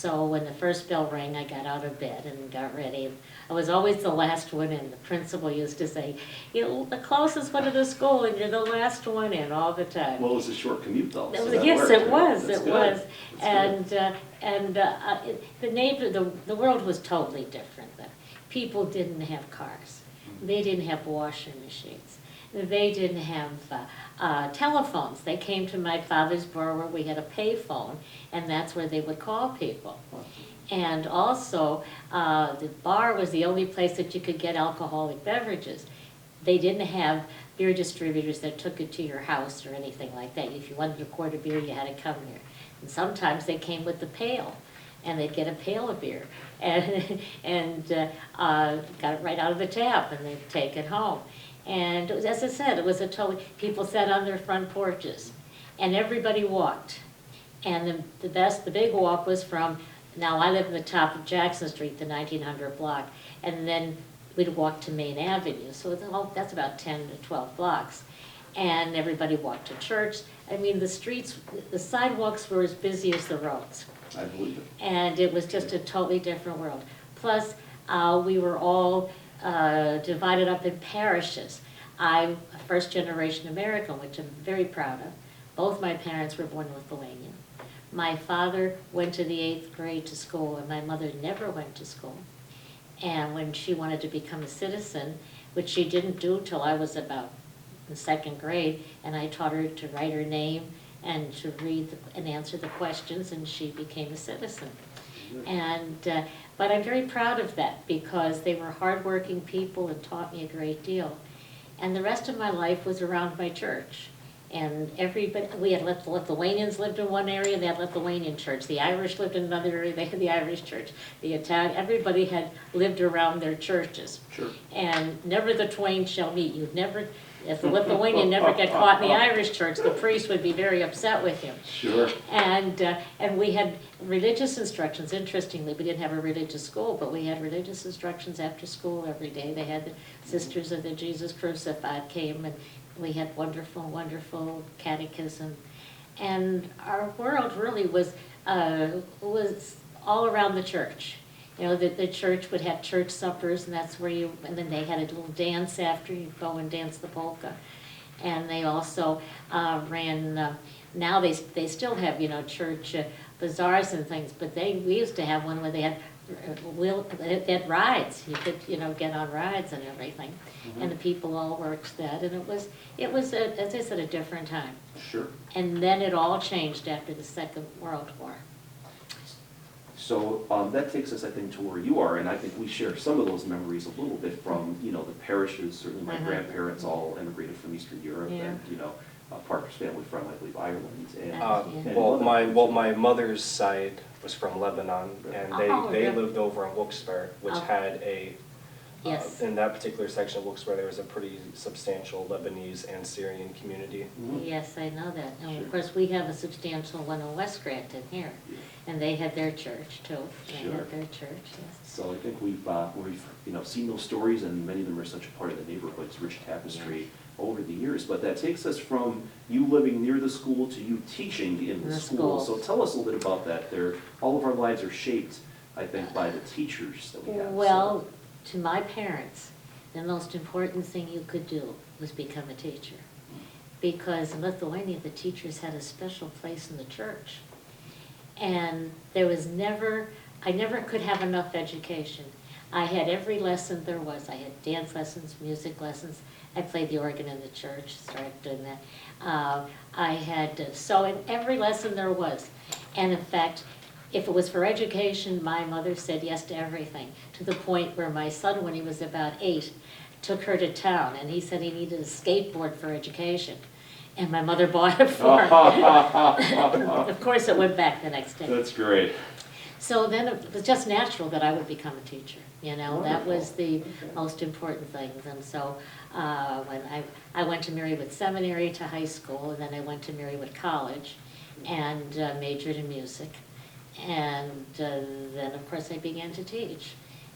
so when the first bell rang, I got out of bed and got ready. I was always the last one in. The principal used to say, "You're the closest one to the school, and you're the last one in all the time." Well, it was a short commute though. So Yes, worked, it right? was. That's It good. was, That's and the world was totally different then. People didn't have cars. They didn't have washing machines. They didn't have telephones. They came to my father's bar where we had a pay phone, and that's where they would call people. And also, the bar was the only place that you could get alcoholic beverages. They didn't have beer distributors that took it to your house or anything like that. If you wanted a quart of beer, you had to come here. And sometimes they came with the pail, and they'd get a pail of beer and got it right out of the tap, and they'd take it home. And it was, as I said, it was a totally, people sat on their front porches, and everybody walked. And the big walk was from, now I live in the top of Jackson Street, the 1900 block, and then we'd walk to Main Avenue, so that's about 10 to 12 blocks. And everybody walked to church. I mean, the streets, the sidewalks were as busy as the roads. I believe it. And it was just a totally different world. Plus, we were all divided up in parishes. I'm a first-generation American, which I'm very proud of. Both my parents were born in Lithuania. My father went to the 8th grade to school, and my mother never went to school. And when she wanted to become a citizen, which she didn't do till I was about in 2nd grade, and I taught her to write her name and to read and answer the questions, and she became a citizen. And but I'm very proud of that because they were hardworking people and taught me a great deal. And the rest of my life was around my church. And everybody, we had the Lithuanians lived in one area, they had Lithuanian church. The Irish lived in another area, they had the Irish church. The Italian, everybody had lived around their churches. Sure. And never the twain shall meet. You'd never, if the Lithuanian never got caught in the Irish church, the priest would be very upset with him. Sure. And we had religious instructions. Interestingly, we didn't have a religious school, but we had religious instructions after school every day. They had the Sisters of the Jesus Crucified came, and we had wonderful, wonderful catechism. And our world really was all around the church. You know, the church would have church suppers, and that's where and then they had a little dance after, you'd go and dance the polka. And they also ran, now they still have, you know, church bazaars and things, but we used to have one where they had rides. You could, you know, get on rides and everything. And the people all worked that, and it was as I said, a different time. Sure. And then it all changed after the Second World War. So that takes us, I think, to where you are, and I think we share some of those memories a little bit from, you know, the parishes. Certainly my grandparents all immigrated from Eastern Europe, and, you know, Parker's family from, I believe, Ireland. And, well, my mother's side was from Lebanon, and they really? lived over in Wilkes-Barre, which had a, Yes. in that particular section of Wilkes-Barre, there was a pretty substantial Lebanese and Syrian community. Yes, I know that. And Sure. of course, we have a substantial one in West Scranton here. And they had their church too. They Sure. had their church, yes. So I think we've you know, seen those stories, and many of them are such a part of the neighborhood's rich tapestry over the years. But that takes us from you living near the school to you teaching in the school. So tell us a little bit about that. All of our lives are shaped, I think, by the teachers that we have. Well, to my parents, the most important thing you could do was become a teacher. Because in Lithuania, the teachers had a special place in the church. And there was I never could have enough education. I had every lesson there was. I had dance lessons, music lessons. I played the organ in the church, started doing that. I had, so in every lesson there was. And in fact, if it was for education, my mother said yes to everything, to the point where my son, when he was about 8, took her to town, and he said he needed a skateboard for education. And my mother bought it for him. Of course, it went back the next day. That's great. So then it was just natural that I would become a teacher. You know, Wonderful. that was the most important things. And so when I went to Marywood Seminary to high school, and then I went to Marywood College and majored in music. And then, of course, I began to teach.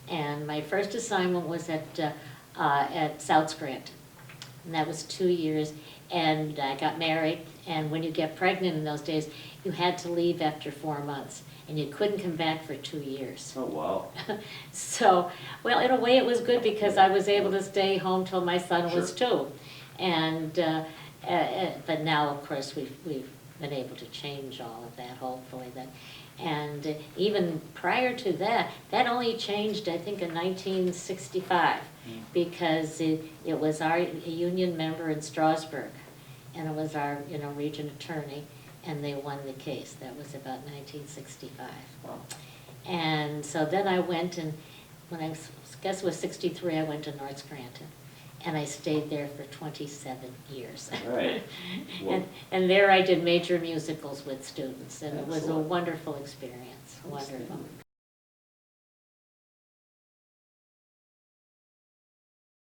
And my first assignment was at South Scranton. And that was 2 years, and I got married, and when you get pregnant in those days, you had to leave after 4 months, and you couldn't come back for 2 years. Oh, wow. So, well, in a way it was good because I was able to stay home till my son was 2. And, but now, of course, we've been able to change all of that, hopefully. And even prior to that, that only changed, I think, in 1965, because it was our union member in Strasburg, and it was our, region attorney, and they won the case. That was about 1965. Wow. And so then I went, and when I guess it was 63, I went to North Scranton. And I stayed there for 27 years. All right. Well, and there I did major musicals with students, and it was a excellent. wonderful experience, wonderful. Outstanding.